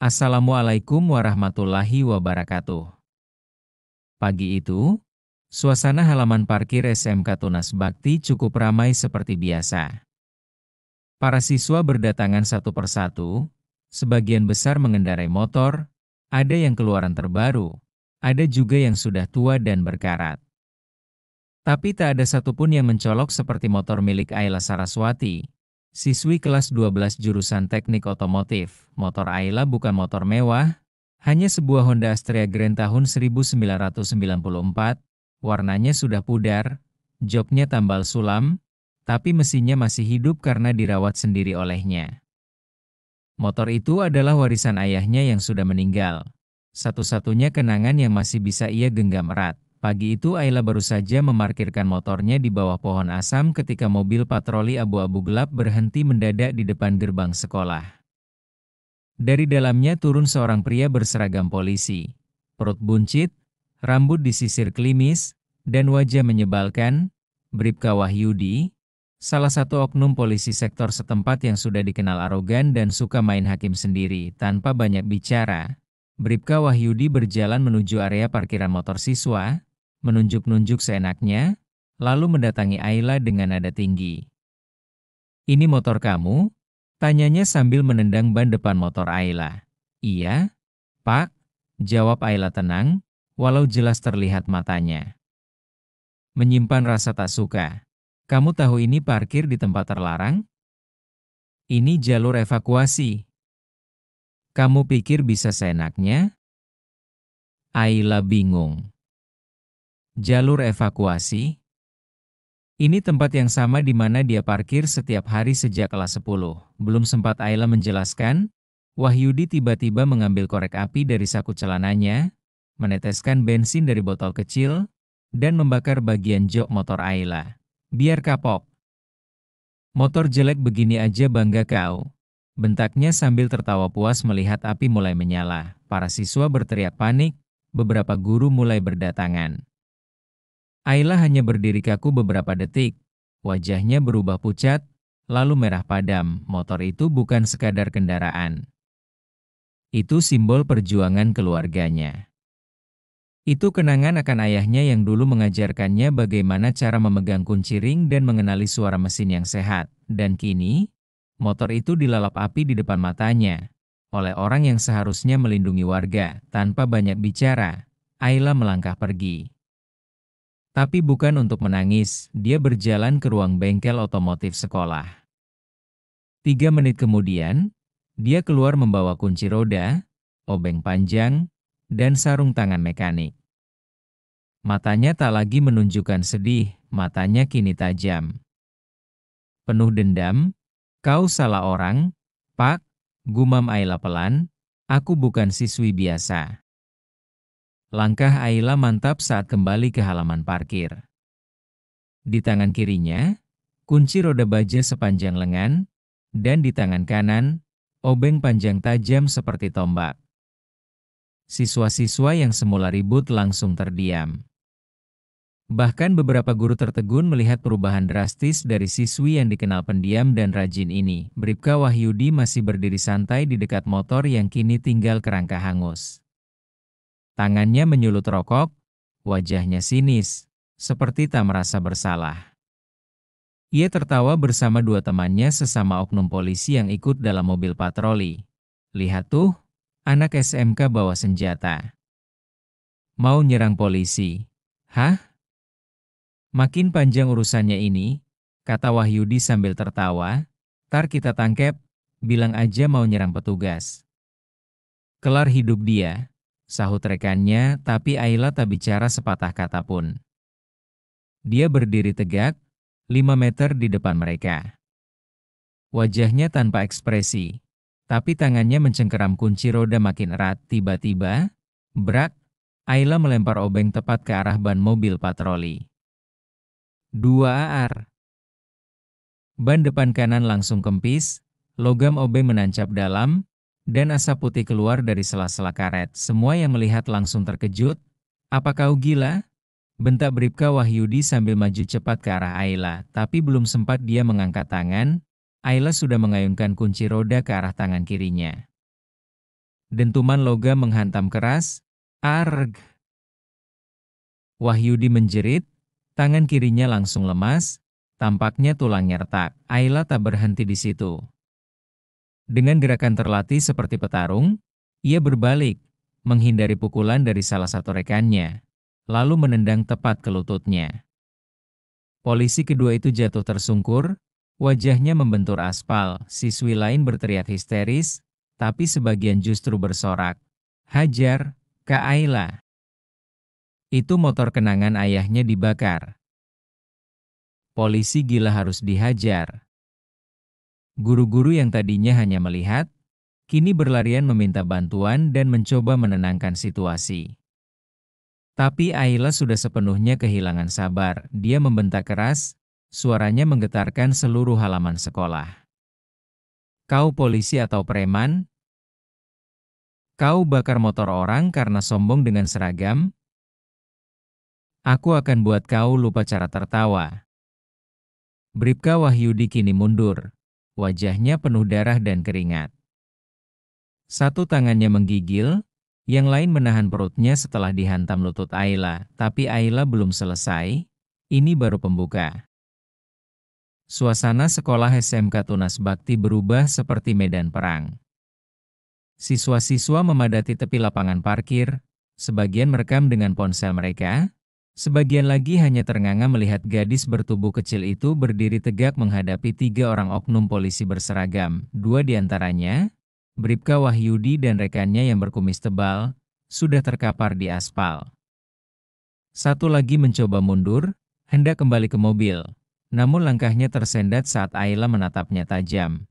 Assalamualaikum warahmatullahi wabarakatuh. Pagi itu, suasana halaman parkir SMK Tunas Bakti cukup ramai seperti biasa. Para siswa berdatangan satu persatu, sebagian besar mengendarai motor, ada yang keluaran terbaru, ada juga yang sudah tua dan berkarat. Tapi tak ada satupun yang mencolok seperti motor milik Ayla Saraswati, siswi kelas 12 jurusan teknik otomotif. Motor Ayla bukan motor mewah, hanya sebuah Honda Astrea Grand tahun 1994, warnanya sudah pudar, joknya tambal sulam, tapi mesinnya masih hidup karena dirawat sendiri olehnya. Motor itu adalah warisan ayahnya yang sudah meninggal. Satu-satunya kenangan yang masih bisa ia genggam erat. Pagi itu Ayla baru saja memarkirkan motornya di bawah pohon asam ketika mobil patroli abu-abu gelap berhenti mendadak di depan gerbang sekolah. Dari dalamnya turun seorang pria berseragam polisi. Perut buncit, rambut disisir klimis, dan wajah menyebalkan, Bribka Wahyudi, salah satu oknum polisi sektor setempat yang sudah dikenal arogan dan suka main hakim sendiri. Tanpa banyak bicara, Bribka Wahyudi berjalan menuju area parkiran motor siswa, menunjuk-nunjuk seenaknya, lalu mendatangi Ayla dengan nada tinggi. "Ini motor kamu?" tanyanya sambil menendang ban depan motor Ayla. "Iya, Pak," jawab Ayla tenang, walau jelas terlihat matanya menyimpan rasa tak suka. "Kamu tahu ini parkir di tempat terlarang? Ini jalur evakuasi. Kamu pikir bisa seenaknya?" Ayla bingung. Jalur evakuasi? Ini tempat yang sama di mana dia parkir setiap hari sejak kelas 10. Belum sempat Ayla menjelaskan, Wahyudi tiba-tiba mengambil korek api dari saku celananya, meneteskan bensin dari botol kecil, dan membakar bagian jok motor Ayla. "Biar kapok. Motor jelek begini aja bangga kau," bentaknya sambil tertawa puas melihat api mulai menyala. Para siswa berteriak panik, beberapa guru mulai berdatangan. Ayla hanya berdiri kaku beberapa detik, wajahnya berubah pucat, lalu merah padam. Motor itu bukan sekadar kendaraan. Itu simbol perjuangan keluarganya. Itu kenangan akan ayahnya yang dulu mengajarkannya bagaimana cara memegang kunci ring dan mengenali suara mesin yang sehat. Dan kini, motor itu dilalap api di depan matanya. Oleh orang yang seharusnya melindungi warga. Tanpa banyak bicara, Ayla melangkah pergi. Tapi bukan untuk menangis, dia berjalan ke ruang bengkel otomotif sekolah. 3 menit kemudian, dia keluar membawa kunci roda, obeng panjang, dan sarung tangan mekanik. Matanya tak lagi menunjukkan sedih, matanya kini tajam. Penuh dendam, "Kau salah orang, Pak," gumam Ayla pelan, "aku bukan siswi biasa." Langkah Ayla mantap saat kembali ke halaman parkir. Di tangan kirinya, kunci roda baja sepanjang lengan, dan di tangan kanan, obeng panjang tajam seperti tombak. Siswa-siswa yang semula ribut langsung terdiam. Bahkan beberapa guru tertegun melihat perubahan drastis dari siswi yang dikenal pendiam dan rajin ini. Bribka Wahyudi masih berdiri santai di dekat motor yang kini tinggal kerangka hangus. Tangannya menyulut rokok, wajahnya sinis, seperti tak merasa bersalah. Ia tertawa bersama 2 temannya sesama oknum polisi yang ikut dalam mobil patroli. "Lihat tuh, anak SMK bawa senjata. Mau nyerang polisi. Hah? Makin panjang urusannya ini," kata Wahyudi sambil tertawa. "Tar kita tangkep, bilang aja mau nyerang petugas. Kelar hidup dia," sahut rekannya, tapi Ayla tak bicara sepatah kata pun. Dia berdiri tegak, 5 meter di depan mereka. Wajahnya tanpa ekspresi, tapi tangannya mencengkeram kunci roda makin erat. Tiba-tiba, brak, Ayla melempar obeng tepat ke arah ban mobil patroli. 2 AR. Ban depan kanan langsung kempis, logam obeng menancap dalam, dan asap putih keluar dari sela-sela karet. Semua yang melihat langsung terkejut. "Apa kau gila?" bentak Bribka Wahyudi sambil maju cepat ke arah Ayla. Tapi belum sempat dia mengangkat tangan, Ayla sudah mengayunkan kunci roda ke arah tangan kirinya. Dentuman logam menghantam keras. Arg! Wahyudi menjerit, tangan kirinya langsung lemas, tampaknya tulangnya retak. Ayla tak berhenti di situ. Dengan gerakan terlatih seperti petarung, ia berbalik, menghindari pukulan dari salah satu rekannya, lalu menendang tepat ke lututnya. Polisi kedua itu jatuh tersungkur, wajahnya membentur aspal. Siswi lain berteriak histeris, tapi sebagian justru bersorak, "Hajar, Kak Ayla!" Itu motor kenangan ayahnya dibakar. Polisi gila harus dihajar. Guru-guru yang tadinya hanya melihat, kini berlarian meminta bantuan dan mencoba menenangkan situasi. Tapi Ayla sudah sepenuhnya kehilangan sabar. Dia membentak keras, suaranya menggetarkan seluruh halaman sekolah. "Kau polisi atau preman? Kau bakar motor orang karena sombong dengan seragam? Aku akan buat kau lupa cara tertawa." Bribka Wahyudi kini mundur. Wajahnya penuh darah dan keringat. Satu tangannya menggigil, yang lain menahan perutnya setelah dihantam lutut Ayla. Tapi Ayla belum selesai, ini baru pembuka. Suasana sekolah SMK Tunas Bakti berubah seperti medan perang. Siswa-siswa memadati tepi lapangan parkir, sebagian merekam dengan ponsel mereka, sebagian lagi hanya ternganga melihat gadis bertubuh kecil itu berdiri tegak menghadapi 3 orang oknum polisi berseragam. 2 diantaranya, Bribka Wahyudi dan rekannya yang berkumis tebal, sudah terkapar di aspal. Satu lagi mencoba mundur, hendak kembali ke mobil, namun langkahnya tersendat saat Ayla menatapnya tajam.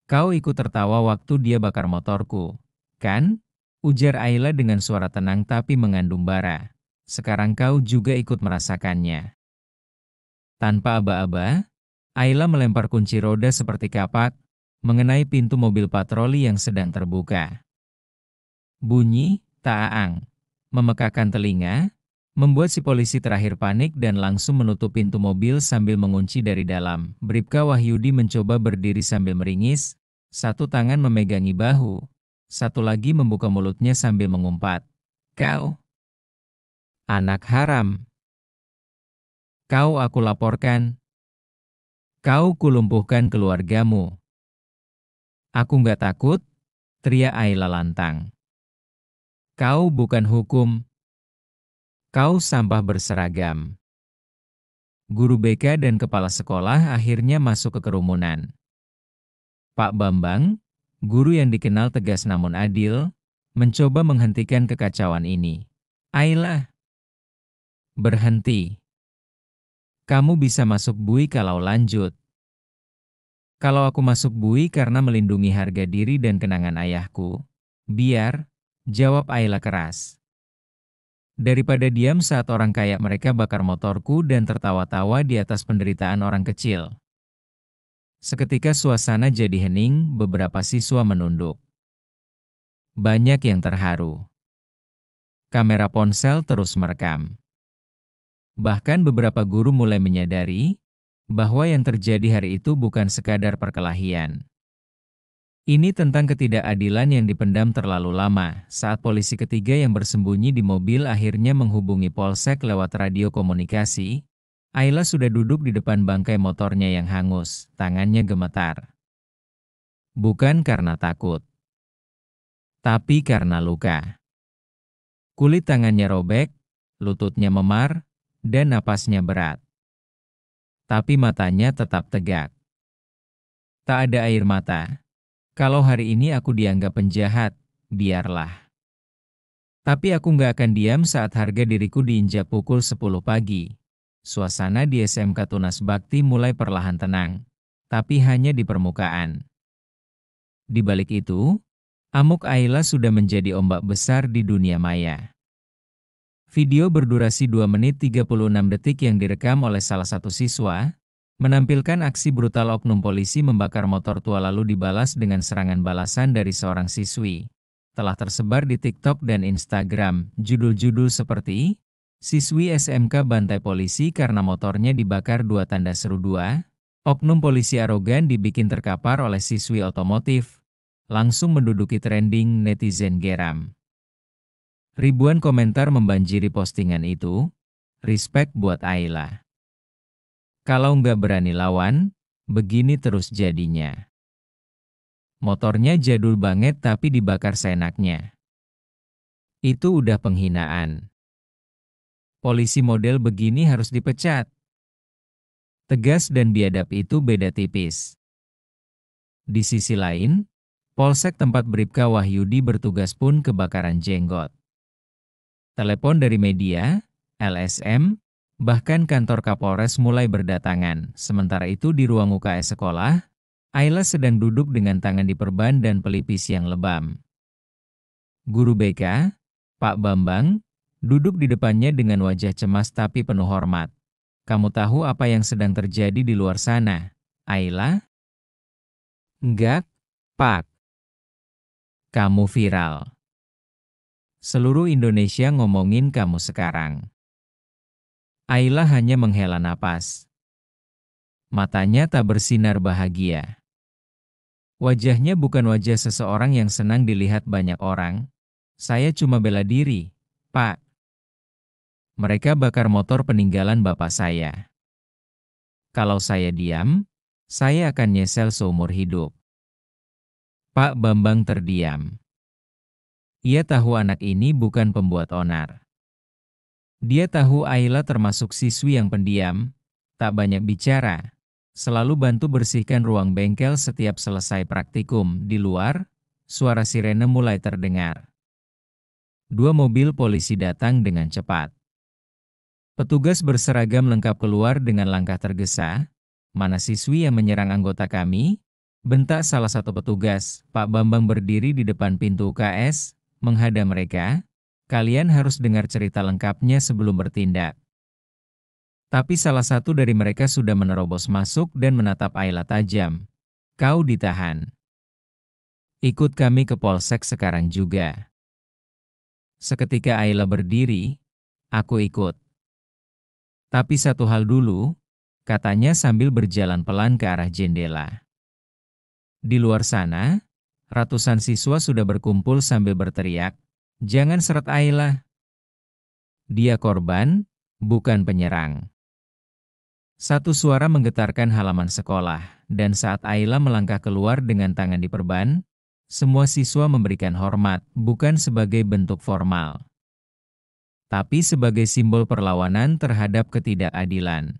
"Kau ikut tertawa waktu dia bakar motorku, kan?" ujar Ayla dengan suara tenang tapi mengandung bara. "Sekarang kau juga ikut merasakannya." Tanpa aba-aba, Ayla melempar kunci roda seperti kapak, mengenai pintu mobil patroli yang sedang terbuka. Bunyi, taang, memekakan telinga, membuat si polisi terakhir panik dan langsung menutup pintu mobil sambil mengunci dari dalam. Bribka Wahyudi mencoba berdiri sambil meringis, satu tangan memegangi bahu, satu lagi membuka mulutnya sambil mengumpat. "Kau, anak haram. Kau aku laporkan. Kau kulumpuhkan keluargamu." "Aku nggak takut," teriak Ayla lantang. "Kau bukan hukum. Kau sampah berseragam." Guru BK dan kepala sekolah akhirnya masuk ke kerumunan. Pak Bambang, guru yang dikenal tegas namun adil, mencoba menghentikan kekacauan ini. "Ayla, berhenti. Kamu bisa masuk bui kalau lanjut." "Kalau aku masuk bui karena melindungi harga diri dan kenangan ayahku, biar," jawab Ayla keras. "Daripada diam saat orang kaya mereka bakar motorku dan tertawa-tawa di atas penderitaan orang kecil." Seketika suasana jadi hening, beberapa siswa menunduk. Banyak yang terharu. Kamera ponsel terus merekam. Bahkan beberapa guru mulai menyadari bahwa yang terjadi hari itu bukan sekadar perkelahian. Ini tentang ketidakadilan yang dipendam terlalu lama. Saat polisi ketiga yang bersembunyi di mobil akhirnya menghubungi polsek lewat radio komunikasi, Ayla sudah duduk di depan bangkai motornya yang hangus, tangannya gemetar. Bukan karena takut, tapi karena luka. Kulit tangannya robek, lututnya memar, dan napasnya berat. Tapi matanya tetap tegak. Tak ada air mata. "Kalau hari ini aku dianggap penjahat, biarlah. Tapi aku nggak akan diam saat harga diriku diinjak pukul 10 pagi." Suasana di SMK Tunas Bakti mulai perlahan tenang, tapi hanya di permukaan. Di balik itu, amuk Ayla sudah menjadi ombak besar di dunia maya. Video berdurasi 2 menit 36 detik yang direkam oleh salah satu siswa, menampilkan aksi brutal oknum polisi membakar motor tua lalu dibalas dengan serangan balasan dari seorang siswi. Telah tersebar di TikTok dan Instagram, judul-judul seperti, "Siswi SMK bantai polisi karena motornya dibakar 2 tanda seru 2, oknum polisi arogan dibikin terkapar oleh siswi otomotif," langsung menduduki trending netizen geram. Ribuan komentar membanjiri postingan itu. Respect buat Ayla. Kalau nggak berani lawan, begini terus jadinya. Motornya jadul banget tapi dibakar seenaknya. Itu udah penghinaan. Polisi model begini harus dipecat. Tegas dan biadab itu beda tipis. Di sisi lain, Polsek tempat Bribka Wahyudi bertugas pun kebakaran jenggot. Telepon dari media, LSM, bahkan kantor Kapolres mulai berdatangan. Sementara itu di ruang UKS sekolah, Ayla sedang duduk dengan tangan diperban dan pelipis yang lebam. Guru BK, Pak Bambang, duduk di depannya dengan wajah cemas tapi penuh hormat. Kamu tahu apa yang sedang terjadi di luar sana, Ayla? Enggak, Pak. Kamu viral. Seluruh Indonesia ngomongin kamu sekarang. Ayla hanya menghela napas. Matanya tak bersinar bahagia. Wajahnya bukan wajah seseorang yang senang dilihat banyak orang. Saya cuma bela diri, Pak. Mereka bakar motor peninggalan bapak saya. Kalau saya diam, saya akan nyesel seumur hidup. Pak Bambang terdiam. Ia tahu anak ini bukan pembuat onar. Dia tahu Ayla termasuk siswi yang pendiam, tak banyak bicara, selalu bantu bersihkan ruang bengkel setiap selesai praktikum. Di luar, suara sirene mulai terdengar. 2 mobil polisi datang dengan cepat. Petugas berseragam lengkap keluar dengan langkah tergesa. Mana siswi yang menyerang anggota kami? Bentak salah satu petugas. Pak Bambang berdiri di depan pintu UKS, menghadap mereka. Kalian harus dengar cerita lengkapnya sebelum bertindak. Tapi salah satu dari mereka sudah menerobos masuk dan menatap Ayla tajam. Kau ditahan. Ikut kami ke Polsek sekarang juga. Seketika Ayla berdiri, aku ikut. Tapi satu hal dulu, katanya sambil berjalan pelan ke arah jendela. Di luar sana, ratusan siswa sudah berkumpul sambil berteriak, jangan seret Ayla. Dia korban, bukan penyerang. Satu suara menggetarkan halaman sekolah, dan saat Ayla melangkah keluar dengan tangan diperban, semua siswa memberikan hormat, bukan sebagai bentuk formal, tapi sebagai simbol perlawanan terhadap ketidakadilan.